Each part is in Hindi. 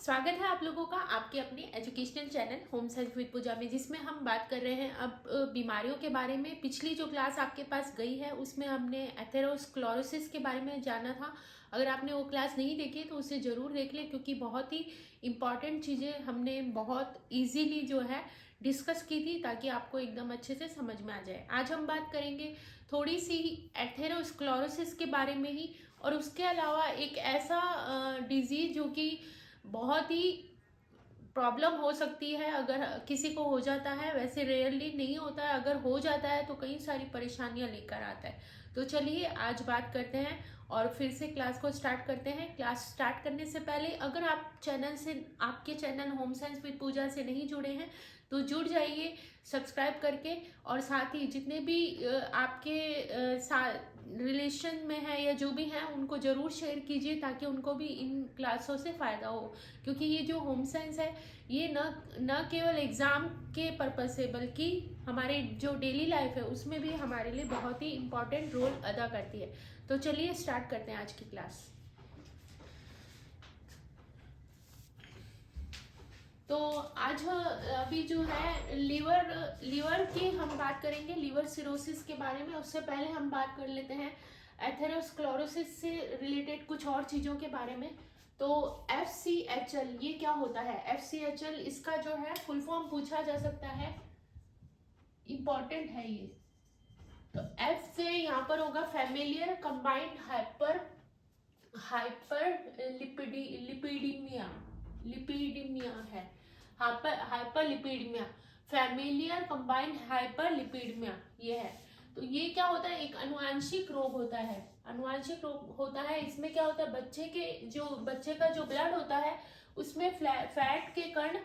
स्वागत है आप लोगों का आपके अपने educational channel home science with Pooja में, जिसमें हम बात कर रहे हैं अब बीमारियों के बारे में। पिछली जो क्लास आपके पास गई है उसमें हमने एथेरोस्क्लेरोसिस के बारे में जाना था। अगर आपने वो क्लास नहीं देखी तो उसे ज़रूर देख लें, क्योंकि बहुत ही इम्पॉर्टेंट चीज़ें हमने बहुत ईजीली जो है डिस्कस की थी, ताकि आपको एकदम अच्छे से समझ में आ जाए। आज हम बात करेंगे थोड़ी सी एथेरोस्क्लेरोसिस के बारे में ही, और उसके अलावा एक ऐसा डिजीज जो कि बहुत ही प्रॉब्लम हो सकती है अगर किसी को हो जाता है। वैसे रेयरली नहीं होता है, अगर हो जाता है तो कई सारी परेशानियां लेकर आता है। तो चलिए आज बात करते हैं और फिर से क्लास को स्टार्ट करते हैं। क्लास स्टार्ट करने से पहले अगर आप आपके चैनल होम साइंस विद पूजा से नहीं जुड़े हैं तो जुड़ जाइए सब्सक्राइब करके, और साथ ही जितने भी आपके रिलेशन में है या जो भी हैं उनको ज़रूर शेयर कीजिए, ताकि उनको भी इन क्लासों से फ़ायदा हो। क्योंकि ये जो होम साइंस है ये न केवल एग्ज़ाम के पर्पज़ से, बल्कि हमारे जो डेली लाइफ है उसमें भी हमारे लिए बहुत ही इम्पॉर्टेंट रोल अदा करती है। तो चलिए स्टार्ट करते हैं आज की क्लास। तो आज अभी जो है लीवर की हम बात करेंगे, लीवर सिरोसिस के बारे में। उससे पहले हम बात कर लेते हैं एथेरोस्क्लेरोसिस से रिलेटेड कुछ और चीज़ों के बारे में। तो FCHL ये क्या होता है? FCHL इसका जो है फुल फॉर्म पूछा जा सकता है, इम्पॉर्टेंट है ये। तो F से यहाँ पर होगा familiar combined hyperlipidemia, lipidemia है, hyperlipidemia, familiar combined hyperlipidemia ये है। तो ये क्या होता है? एक अनुवांशिक रोग होता है। अनुवांशिक रोग होता है, इसमें क्या होता है, बच्चे का जो ब्लड होता है उसमें फैट के कण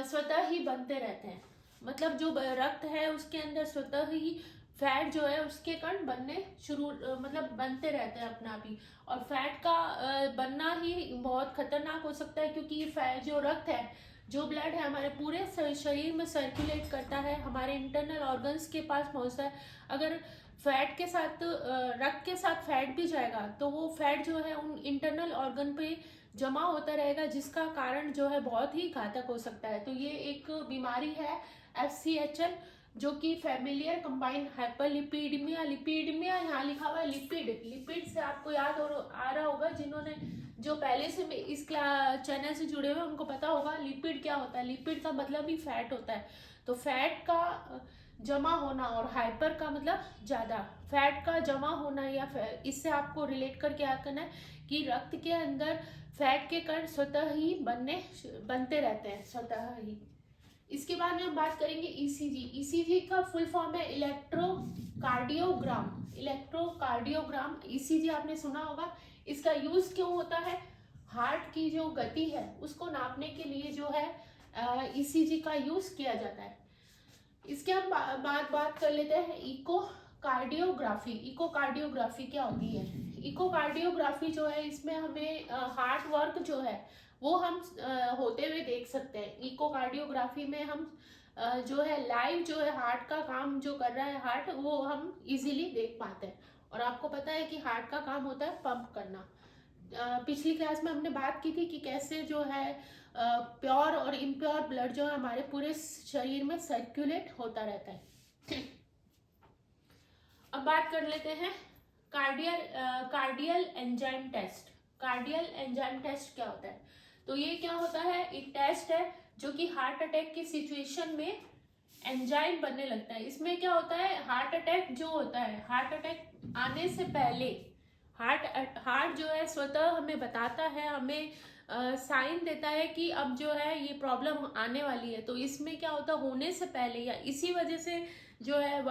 स्वतः ही बनते रहते हैं। मतलब जो रक्त है उसके अंदर स्वतः ही फैट जो है उसके कण बनने मतलब बनते रहते हैं अपना भी। और फैट का बनना ही बहुत खतरनाक हो सकता है, क्योंकि ये फैट जो रक्त है, जो ब्लड है, हमारे पूरे शरीर में सर्कुलेट करता है, हमारे इंटरनल ऑर्गन्स के पास पहुंचता है। अगर फैट के साथ रक्त के साथ फैट भी जाएगा तो वो फैट जो है उन इंटरनल ऑर्गन पे जमा होता रहेगा, जिसका कारण जो है बहुत ही घातक हो सकता है। तो ये एक बीमारी है FCHL, जो कि फैमिलियर कंबाइंड हाइपरलिपिडीमिया, लिपिडीमिया यहाँ लिखा हुआ है लिपिड से आपको याद आ रहा होगा, जिन्होंने जो पहले से इस चैनल से जुड़े हुए उनको पता होगा लिपिड क्या होता है। लिपिड का मतलब ही फैट होता है। तो फैट का जमा होना और हाइपर का मतलब ज़्यादा, फैट का जमा होना, या इससे आपको रिलेट करके याद करना है कि रक्त के अंदर फैट के कण स्वतः ही बनते रहते हैं, स्वतः ही। इसके बाद में हम बात करेंगे ECG का फुल फॉर्म है इलेक्ट्रोकार्डियोग्राम। इलेक्ट्रोकार्डियोग्राम ECG आपने सुना होगा। इसका यूज क्यों होता है? हार्ट की जो गति है उसको नापने के लिए जो है ECG का यूज किया जाता है। इसके हम बात कर लेते हैं इकोकार्डियोग्राफी। इकोकार्डियोग्राफी क्या होती है? इकोकार्डियोग्राफी जो है इसमें हमें हार्ट वर्क जो है वो हम होते हुए देख सकते हैं। इकोकार्डियोग्राफी में हम जो है लाइव जो है हार्ट का काम जो कर रहा है हार्ट, वो हम इजीली देख पाते हैं। और आपको पता है कि हार्ट का काम होता है पंप करना। पिछली क्लास में हमने बात की थी कि कैसे जो है प्योर और इम्प्योर ब्लड जो है हमारे पूरे शरीर में सर्कुलेट होता रहता है। अब बात कर लेते हैं कार्डियल एंजाइम टेस्ट। कार्डियल एंजाइम टेस्ट क्या होता है? तो ये क्या होता है? एक टेस्ट है जो कि हार्ट अटैक की सिचुएशन में एंजाइम बनने लगता है। इसमें क्या होता है, हार्ट अटैक जो होता है, हार्ट अटैक आने से पहले हार्ट जो है स्वतः हमें बताता है, हमें साइन देता है कि अब जो है ये प्रॉब्लम आने वाली है। तो इसमें क्या होता है, होने से पहले या इसी वजह से जो है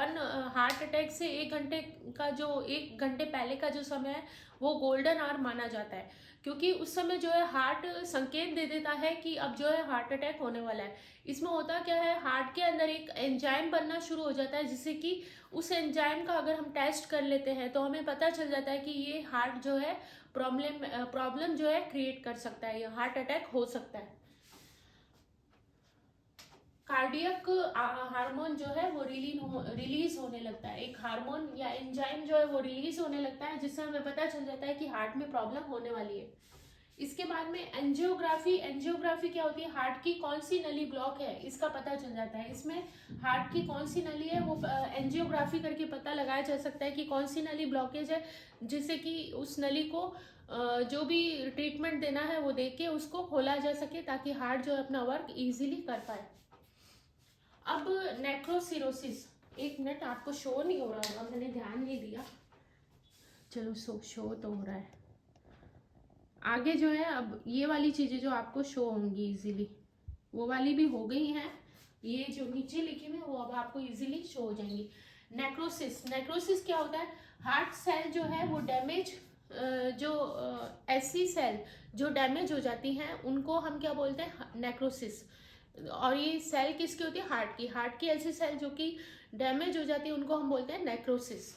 हार्ट अटैक से 1 घंटे पहले का जो समय है वो गोल्डन आवर माना जाता है, क्योंकि उस समय जो है हार्ट संकेत दे देता है कि अब जो है हार्ट अटैक होने वाला है। इसमें होता क्या है, हार्ट के अंदर एक एंजाइम बनना शुरू हो जाता है, जिससे कि उस एंजाइम का अगर हम टेस्ट कर लेते हैं तो हमें पता चल जाता है कि ये हार्ट जो है प्रॉब्लम जो है क्रिएट कर सकता है, ये हार्ट अटैक हो सकता है। कार्डियक हार्मोन जो है वो रिलीज होने लगता है। एक हार्मोन या एंजाइम जो है वो रिलीज होने लगता है, जिससे हमें पता चल जाता है कि हार्ट में प्रॉब्लम होने वाली है। इसके बाद में एंजियोग्राफी। एंजियोग्राफी क्या होती है, हार्ट की कौन सी नली ब्लॉक है इसका पता चल जाता है। इसमें हार्ट की कौन सी नली है वो एंजियोग्राफी करके पता लगाया जा सकता है कि कौन सी नली ब्लॉकेज है, जिससे कि उस नली को जो भी ट्रीटमेंट देना है वो दे के उसको खोला जा सके, ताकि हार्ट जो है अपना वर्क इजीली कर पाए। अब नेक्रोसिरोसिस, एक मिनट, आपको शो नहीं हो रहा होगा, मैंने ध्यान नहीं दिया, चलो शो तो हो रहा है। आगे जो है अब ये वाली चीजें जो आपको शो होंगी इजीली, वो वाली भी हो गई हैं, ये जो नीचे लिखी हुई वो अब आपको इजीली शो हो जाएंगी। नेक्रोसिस, नेक्रोसिस क्या होता है, हार्ट सेल जो है वो डैमेज, जो ऐसी सेल जो डैमेज हो जाती हैं उनको हम क्या बोलते हैं, नेक्रोसिस। और ये सेल किसकी होती है, हार्ट की ऐसी सेल जो कि डैमेज हो जाती है उनको हम बोलते हैं नेक्रोसिस।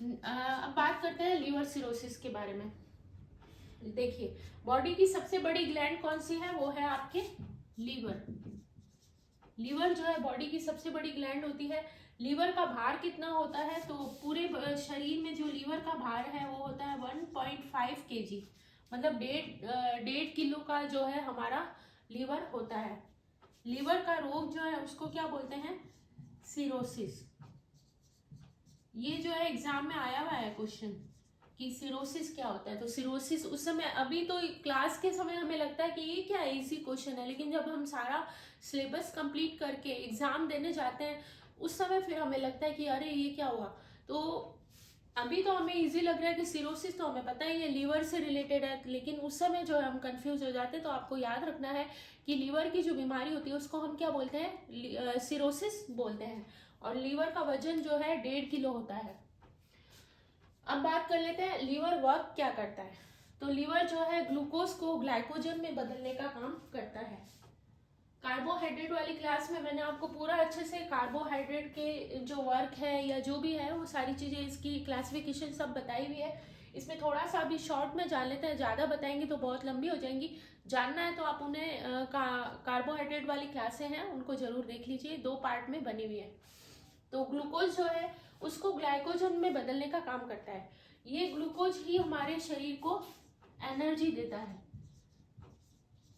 अब बात करते हैं लीवर सिरोसिस के बारे में। देखिए, बॉडी की सबसे बड़ी ग्लैंड कौन सी है, वो है आपके लीवर। लीवर जो है बॉडी की सबसे बड़ी ग्लैंड होती है। लीवर का भार कितना होता है, तो पूरे शरीर में जो लीवर का भार है वो होता है 1.5 kg, मतलब 1.5 किलो का जो है हमारा लीवर होता है। लीवर का रोग जो है उसको क्या बोलते हैं, सिरोसिस। ये जो है एग्जाम में आया हुआ है क्वेश्चन कि सिरोसिस क्या होता है। तो सिरोसिस उस समय, अभी तो क्लास के समय हमें लगता है कि ये क्या इजी क्वेश्चन है, लेकिन जब हम सारा सिलेबस कंप्लीट करके एग्जाम देने जाते हैं उस समय फिर हमें लगता है कि अरे ये क्या हुआ। तो अभी तो हमें इजी लग रहा है कि सिरोसिस तो हमें पता ही है लीवर से रिलेटेड है, लेकिन उस समय जो है हम कंफ्यूज हो जाते हैं। तो आपको याद रखना है कि लीवर की जो बीमारी होती है उसको हम क्या बोलते हैं, सिरोसिस बोलते हैं। और लीवर का वजन जो है 1.5 किलो होता है। अब बात कर लेते हैं लीवर वर्क क्या करता है। तो लीवर जो है ग्लूकोज को ग्लाइकोजन में बदलने का काम करता है। कार्बोहाइड्रेट वाली क्लास में मैंने आपको पूरा अच्छे से कार्बोहाइड्रेट के जो वर्क है या जो भी है वो सारी चीजें, इसकी क्लासिफिकेशन सब बताई हुई है। इसमें थोड़ा सा अभी शॉर्ट में जान लेते हैं, ज्यादा बताएंगे तो बहुत लंबी हो जाएंगी। जानना है तो आप उन्हें कार्बोहाइड्रेट वाली क्लासें हैं उनको जरूर देख लीजिए, 2 पार्ट में बनी हुई है। तो ग्लूकोज जो है उसको ग्लाइकोजन में बदलने का काम करता है। ये ग्लूकोज ही हमारे शरीर को एनर्जी देता है।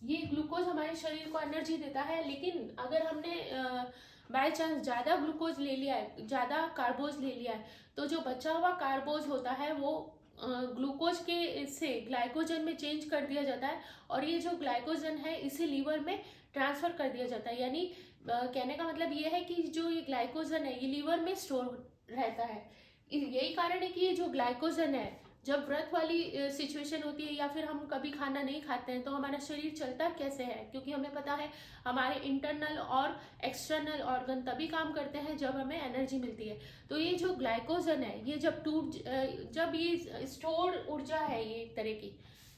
ये ग्लूकोज हमारे शरीर को एनर्जी देता है, लेकिन अगर हमने बाय चांस ज़्यादा ग्लूकोज ले लिया है, ज़्यादा कार्बोज ले लिया है, तो जो बचा हुआ कार्बोज होता है वो ग्लूकोज के से ग्लाइकोजन में चेंज कर दिया जाता है, और ये जो ग्लाइकोजन है इसे लीवर में ट्रांसफर कर दिया जाता है। यानी कहने का मतलब ये है कि जो ये ग्लाइकोजन है ये लीवर में स्टोर रहता है। यही कारण है कि ये जो ग्लाइकोजन है, जब व्रत वाली सिचुएशन होती है या फिर हम कभी खाना नहीं खाते हैं तो हमारा शरीर चलता कैसे है, क्योंकि हमें पता है हमारे इंटरनल और एक्सटर्नल ऑर्गन तभी काम करते हैं जब हमें एनर्जी मिलती है। तो ये जो ग्लाइकोजन है ये जब ये स्टोर्ड ऊर्जा है, ये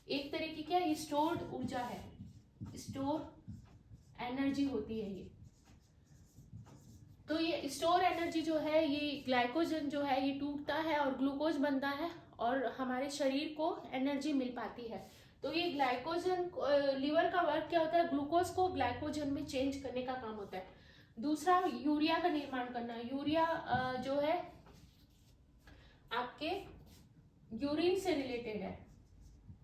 एक तरह की क्या, ये स्टोर्ड ऊर्जा है, स्टोर एनर्जी होती है ये। तो ये स्टोर एनर्जी जो है, ये ग्लाइकोजन जो है ये टूटता है और ग्लूकोज बनता है और हमारे शरीर को एनर्जी मिल पाती है। तो ये ग्लाइकोजन, लीवर का वर्क क्या होता है, ग्लूकोज को ग्लाइकोजन में चेंज करने का काम होता है। दूसरा, यूरिया का निर्माण करना। यूरिया जो है आपके यूरिन से रिलेटेड है।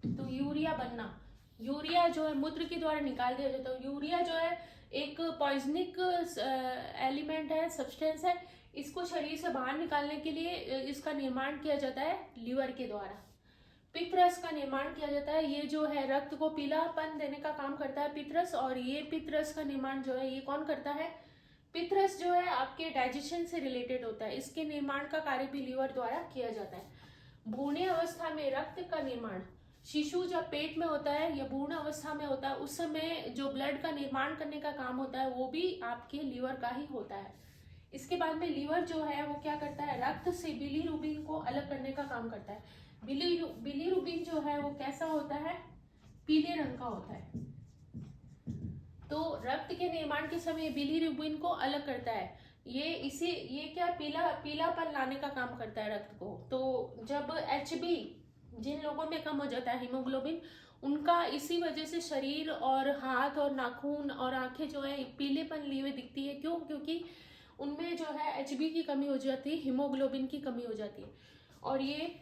तो यूरिया बनना, यूरिया जो है मूत्र के द्वारा निकाल दिया जाता है। यूरिया जो है एक पॉइजनिक एलिमेंट है, सब्सटेंस है। इसको शरीर से बाहर निकालने के लिए इसका निर्माण किया जाता है लीवर के द्वारा। पित्तरस का निर्माण किया जाता है। ये जो है रक्त को पीलापन देने का काम करता है पित्तरस, और ये पित्तरस का निर्माण जो है ये कौन करता है, पित्तरस जो है आपके डाइजेशन से रिलेटेड होता है। इसके निर्माण का कार्य भी लीवर द्वारा किया जाता है। भ्रूणीय अवस्था में रक्त का निर्माण, शिशु जब पेट में होता है या भ्रूण अवस्था में होता है उस समय जो ब्लड का निर्माण करने का काम होता है वो भी आपके लीवर का ही होता है। इसके बाद में लीवर जो है वो क्या करता है, रक्त से बिलीरुबिन को अलग करने का काम करता है। बिलीरुबिन जो है वो कैसा होता है, पीले रंग का होता है। तो रक्त के निर्माण के समय बिलीरुबिन को अलग करता है। ये क्या पीलापन लाने का काम करता है रक्त को। तो जब HB जिन लोगों में कम हो जाता है हीमोग्लोबिन, उनका इसी वजह से शरीर और हाथ और नाखून और आंखें जो है पीलेपन लिए हुए दिखती है। क्यों, क्योंकि उनमें जो है HB की कमी हो जाती है, हीमोग्लोबिन की कमी हो जाती है। और ये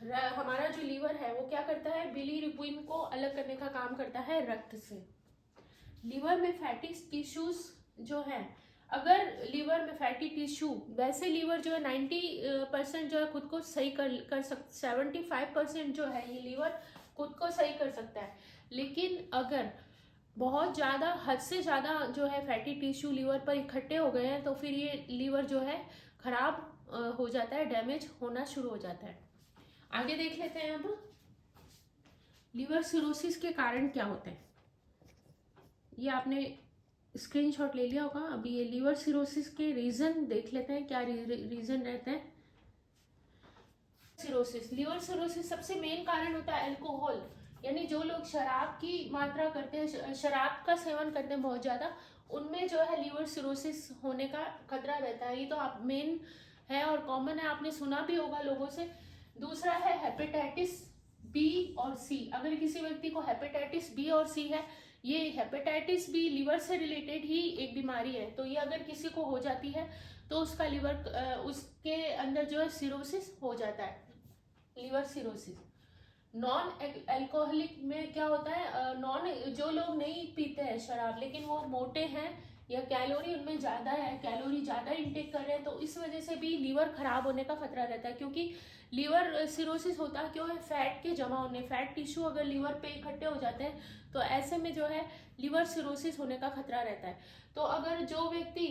हमारा जो लीवर है वो क्या करता है, बिलीरुबिन को अलग करने का काम करता है रक्त से। लीवर में फैटी टिश्यूज जो है, अगर लीवर में फैटी टिश्यू, वैसे लीवर जो है 90% जो है खुद को सही कर 75% जो है ये लीवर खुद को सही कर सकता है। लेकिन अगर बहुत ज़्यादा, हद से ज़्यादा जो है फैटी टिश्यू लीवर पर इकट्ठे हो गए हैं तो फिर ये लीवर जो है खराब हो जाता है, डैमेज होना शुरू हो जाता है। आगे देख लेते हैं अब लीवर सिरोसिस के कारण क्या होते हैं। ये आपने स्क्रीनशॉट ले लिया होगा। अभी ये लीवर सिरोसिस के रीजन देख लेते हैं, क्या रीजन रहते हैं। सिरोसिस, लीवर सिरोसिस सबसे मेन कारण होता है अल्कोहल, यानी जो लोग शराब की मात्रा करते हैं, शराब का सेवन करते हैं बहुत ज़्यादा, उनमें जो है लीवर सिरोसिस होने का खतरा रहता है। ये तो आप मेन है और कॉमन है, आपने सुना भी होगा लोगों से। दूसरा है हेपेटाइटिस बी और सी। अगर किसी व्यक्ति को हेपेटाइटिस बी और सी है, ये हेपेटाइटिस बी लीवर से रिलेटेड ही एक बीमारी है, तो ये अगर किसी को हो जाती है तो उसका लीवर, उसके अंदर जो है सिरोसिस हो जाता है, लीवर सिरोसिस। नॉन अल्कोहलिक में क्या होता है, जो लोग नहीं पीते हैं शराब लेकिन वो मोटे हैं या कैलोरी उनमें ज़्यादा है, कैलोरी ज़्यादा इंटेक कर रहे हैं, तो इस वजह से भी लीवर खराब होने का खतरा रहता है। क्योंकि लीवर सिरोसिस होता क्यों है, फैट के जमा होने, फैट टिश्यू अगर लीवर पे इकट्ठे हो जाते हैं तो ऐसे में जो है लीवर सिरोसिस होने का खतरा रहता है। तो अगर जो व्यक्ति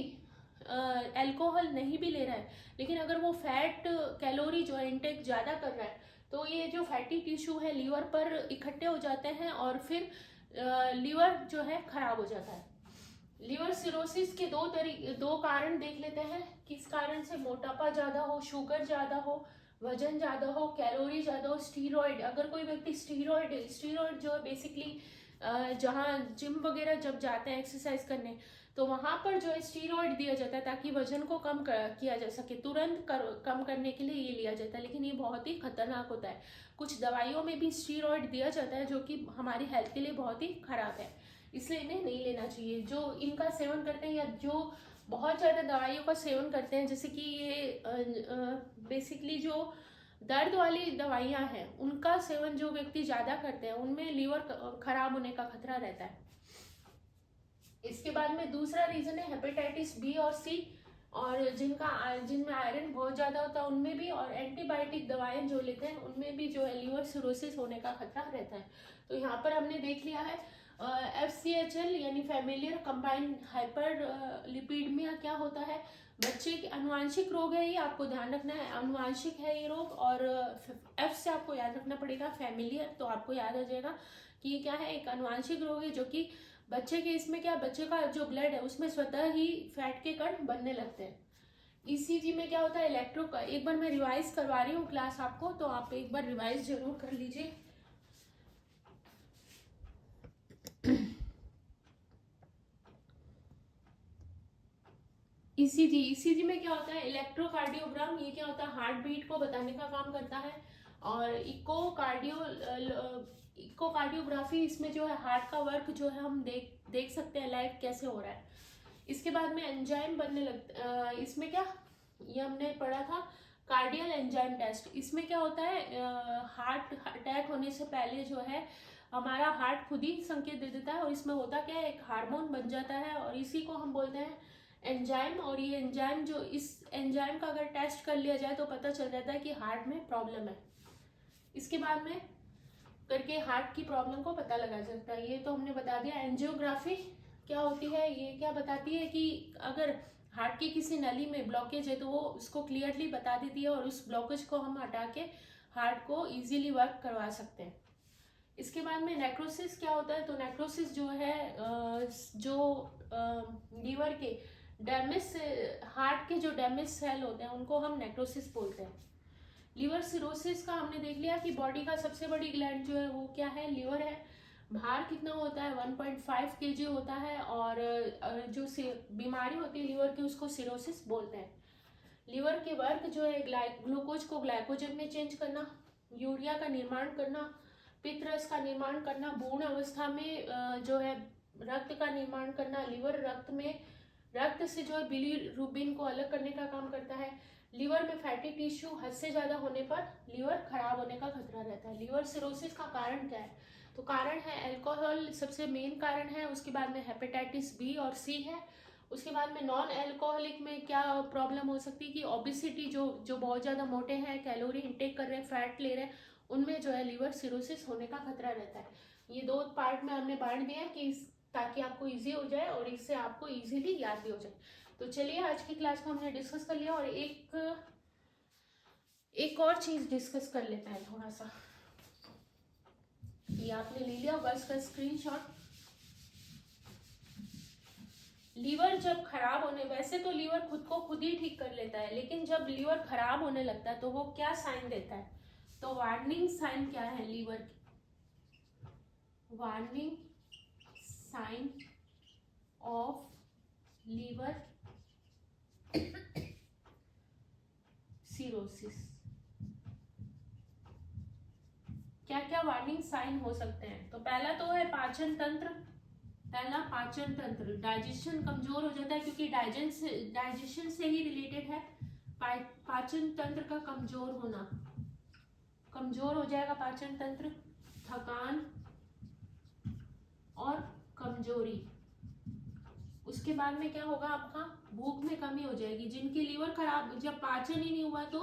अल्कोहल नहीं भी ले रहा है लेकिन अगर वो फैट कैलोरी जो है इंटेक ज़्यादा कर रहा है, तो ये जो फैटी टिश्यू है लीवर पर इकट्ठे हो जाते हैं और फिर लीवर जो है खराब हो जाता है। लीवर सिरोसिस के दो कारण देख लेते हैं, किस कारण से। मोटापा ज़्यादा हो, शुगर ज़्यादा हो, वजन ज़्यादा हो, कैलोरी ज़्यादा हो, स्टीरॉयड, अगर कोई व्यक्ति स्टीरॉयड जो है बेसिकली जहाँ जिम वगैरह जब जाते हैं एक्सरसाइज करने तो वहाँ पर जो है स्टीरॉयड दिया जाता है ताकि वजन को कम किया जा सके, तुरंत कम करने के लिए ये लिया जाता है, लेकिन ये बहुत ही खतरनाक होता है। कुछ दवाइयों में भी स्टीरॉयड दिया जाता है जो कि हमारी हेल्थ के लिए बहुत ही खराब है, इसलिए इन्हें नहीं लेना चाहिए। जो इनका सेवन करते हैं या जो बहुत ज़्यादा दवाइयों का सेवन करते हैं, जैसे कि ये बेसिकली जो दर्द वाली दवाइयाँ हैं उनका सेवन जो व्यक्ति ज़्यादा करते हैं उनमें लीवर खराब होने का खतरा रहता है। इसके बाद में दूसरा रीज़न है हेपेटाइटिस बी और सी, और जिनमें आयरन बहुत ज़्यादा होता है उनमें भी, और एंटीबायोटिक दवाएं जो लेते हैं उनमें भी जो है लीवर सिरोसिस होने का खतरा रहता है। तो यहाँ पर हमने देख लिया है FCHL यानी फैमिलियर कंबाइंड हाइपर लिपिडमिया क्या होता है। बच्चे के अनुवांशिक रोग है, ये आपको ध्यान रखना है, अनुवांशिक है ये रोग। और F से आपको याद रखना पड़ेगा फैमिलियर, तो आपको याद आ जाएगा कि ये क्या है, एक अनुवांशिक रोग है जो कि बच्चे के, इसमें क्या, बच्चे का जो ब्लड है उसमें स्वतः ही फैट के कण बनने लगते हैं। ECG में क्या होता है, इलेक्ट्रो, एक बार मैं रिवाइज करवा रही हूँ क्लास आपको, तो आप एक बार रिवाइज जरूर कर लीजिए। ECG में क्या होता है, इलेक्ट्रोकार्डियोग्राम, ये क्या होता है, हार्ट बीट को बताने का काम करता है। और इकोकार्डियोग्राफी, इसमें जो है हार्ट का वर्क जो है हम देख सकते हैं लाइव कैसे हो रहा है। इसके बाद में एंजाइम बनने लगता, इसमें क्या, ये हमने पढ़ा था कार्डियल एंजाइम टेस्ट। इसमें क्या होता है, हार्ट अटैक होने से पहले जो है हमारा हार्ट खुद ही संकेत दे देता है, और इसमें होता क्या है, एक हार्मोन बन जाता है और इसी को हम बोलते हैं एंजाइम। और ये एंजाइम जो, इस एंजाइम का अगर टेस्ट कर लिया जाए तो पता चल जाता है कि हार्ट में प्रॉब्लम है। इसके बाद में करके हार्ट की प्रॉब्लम को पता लगा सकता है। ये तो हमने बता दिया। एंजियोग्राफी क्या होती है, ये क्या बताती है कि अगर हार्ट की किसी नली में ब्लॉकेज है तो वो उसको क्लियरली बता देती है और उस ब्लॉकेज को हम हटा के हार्ट को इजीली वर्क करवा सकते हैं। इसके बाद में नेक्रोसिस क्या होता है, तो नेक्रोसिस जो है जो लीवर के डैमेज, हार्ट के जो डैमेज सेल होते हैं उनको हम नेक्रोसिस बोलते हैं। लीवर सिरोसिस का हमने देख लिया कि बॉडी का सबसे बड़ी ग्लैंड जो है वो क्या है, लीवर है। भार कितना होता है, 1.5 kg होता है। और जो बीमारी होती है लीवर की उसको सिरोसिस बोलते हैं। लीवर के वर्क जो है ग्लूकोज को ग्लाइकोजन में चेंज करना, यूरिया का निर्माण करना, पित्त रस का निर्माण करना, भ्रूण अवस्था में जो है रक्त का निर्माण करना, लीवर रक्त से जो है बिलीरुबिन को अलग करने का काम करता है। लीवर में फैटी टिश्यू हद से ज़्यादा होने पर लीवर खराब होने का खतरा रहता है। लीवर सिरोसिस का कारण क्या है? तो कारण है अल्कोहल, सबसे मेन कारण है। उसके बाद में हेपेटाइटिस बी और सी है। उसके बाद में नॉन अल्कोहलिक में क्या प्रॉब्लम हो सकती है कि ओबिसिटी, जो बहुत ज़्यादा मोटे हैं, कैलोरी इंटेक कर रहे हैं, फैट ले रहे हैं, उनमें जो है लीवर सिरोसिस होने का खतरा रहता है। ये 2 पार्ट में हमने बांट दिया कि ताकि आपको ईजी हो जाए और इससे आपको ईजिली याद भी हो जाए। तो चलिए आज की क्लास को हमने डिस्कस कर लिया और एक और चीज डिस्कस कर लेते हैं थोड़ा सा। ये आपने ले लिया बस का स्क्रीनशॉट। लीवर जब खराब होने, वैसे तो लीवर खुद को खुद ही ठीक कर लेता है, लेकिन जब लीवर खराब होने लगता है तो वो क्या साइन देता है? तो वार्निंग साइन क्या है लीवर की? Warning sign of liver cirrhosis. क्या क्या वार्निंग साइन हो सकते हैं? तो पहला तो है पाचन तंत्र। पहला पाचन तंत्र, डाइजेशन कमजोर हो जाता है, क्योंकि डाइजेशन से ही रिलेटेड है। पाचन तंत्र का कमजोर होना, कमजोर हो जाएगा पाचन तंत्र। थकान और कमजोरी। उसके बाद में क्या होगा? आपका भूख में कमी हो जाएगी। जिनकी लीवर खराब, जब पाचन ही नहीं हुआ तो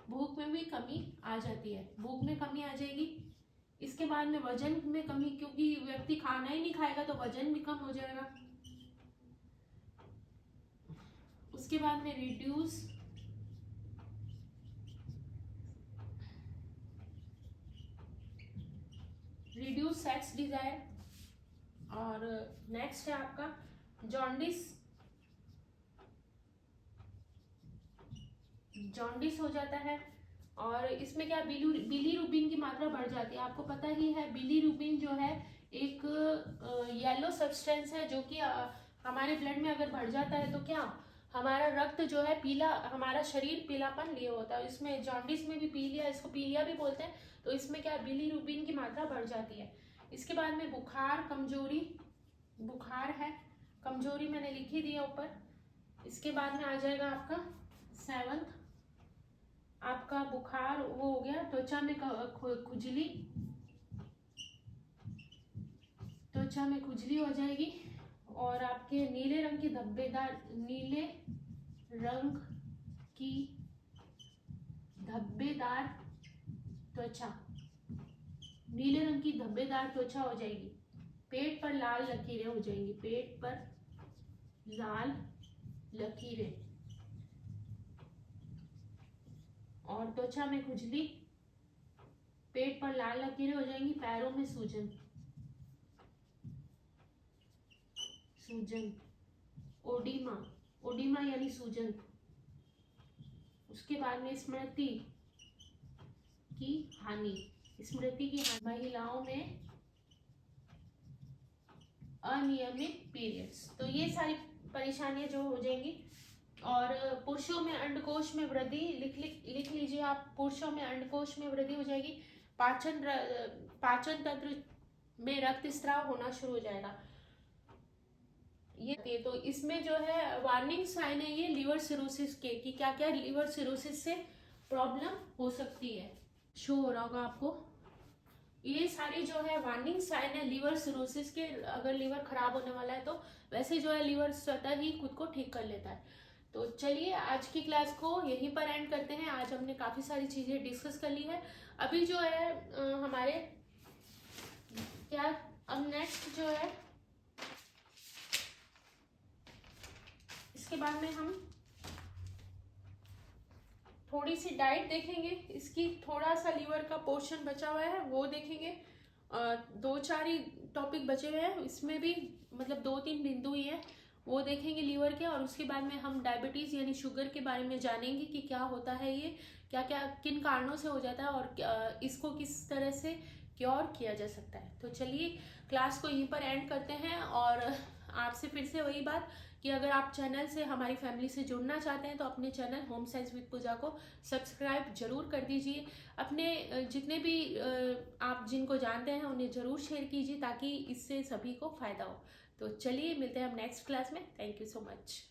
भूख में भी कमी आ जाती है, भूख में कमी आ जाएगी। इसके बाद में वजन में कमी, क्योंकि व्यक्ति खाना ही नहीं खाएगा तो वजन भी कम हो जाएगा। उसके बाद में रिड्यूस सेक्स डिजायर। और नेक्स्ट है आपका जॉन्डिस। जॉन्डिस हो जाता है। और इसमें क्या, बिलीरुबिन की मात्रा बढ़ जाती है। आपको पता ही है बिलीरुबिन जो है एक येलो सब्सटेंस है, जो कि हमारे ब्लड में अगर बढ़ जाता है तो क्या, हमारा रक्त जो है पीला, हमारा शरीर पीलापन लिए होता है। इसमें जॉन्डिस में भी पीलिया, इसको पीलिया भी बोलते हैं। तो इसमें क्या, बिलीरुबिन की मात्रा बढ़ जाती है। इसके बाद में बुखार, कमजोरी, बुखार है, कमजोरी मैंने लिख ही दिया ऊपर। इसके बाद में आ जाएगा आपका 7th, आपका बुखार वो हो गया। त्वचा में खुजली, त्वचा में खुजली हो जाएगी। और आपके नीले रंग की धब्बेदार, नीले रंग की धब्बेदार त्वचा, नीले रंग की धब्बेदार त्वचा हो जाएगी। पेट पर लाल लकीरें हो जाएंगी, पेट पर लाल लकीरें। और त्वचा में खुजली, पेट पर लाल लकीरें हो जाएंगी। पैरों में सूजन, सूजन, ओडिमा, ओडिमा यानी सूजन। उसके बाद में स्मृति की हानि, स्मृति की हानि। महिलाओं में अनियमित पीरियड्स। तो ये सारी परेशानियां जो हो जाएंगी। और पुरुषों में अंडकोश में वृद्धि, लिख लीजिए आप, पुरुषों में अंडकोश में वृद्धि हो जाएगी। पाचन तंत्र में रक्त स्राव होना शुरू हो जाएगा। ये तो इसमें जो है वार्निंग साइन है ये लीवर सिरोसिस के, कि क्या क्या लीवर सिरोसिस से प्रॉब्लम हो सकती है। शो हो रहा होगा आपको। ये सारी जो है वार्निंग साइन है लीवर सिरोसिस के। अगर लीवर खराब होने वाला है तो वैसे जो है लीवर स्वतः ही खुद को ठीक कर लेता है। तो चलिए आज की क्लास को यहीं पर एंड करते हैं। आज हमने काफी सारी चीजें डिस्कस कर ली है। अभी जो है हमारे क्या, अब नेक्स्ट जो है इसके बाद में हम थोड़ी सी डाइट देखेंगे। इसकी थोड़ा सा लीवर का पोर्शन बचा हुआ है वो देखेंगे। 2-4 ही टॉपिक बचे हुए हैं, इसमें भी मतलब 2-3 बिंदु ही है, वो देखेंगे लीवर के। और उसके बाद में हम डायबिटीज यानी शुगर के बारे में जानेंगे कि क्या होता है ये, क्या क्या किन कारणों से हो जाता है और इसको किस तरह से क्योर किया जा सकता है। तो चलिए क्लास को यहीं पर एंड करते हैं। और आपसे फिर से वही बात कि अगर आप चैनल से, हमारी फैमिली से जुड़ना चाहते हैं तो अपने चैनल होम साइंस विद पूजा को सब्सक्राइब जरूर कर दीजिए। अपने जितने भी आप जिनको जानते हैं उन्हें जरूर शेयर कीजिए, ताकि इससे सभी को फायदा हो। तो चलिए मिलते हैं हम नेक्स्ट क्लास में। Thank you so much.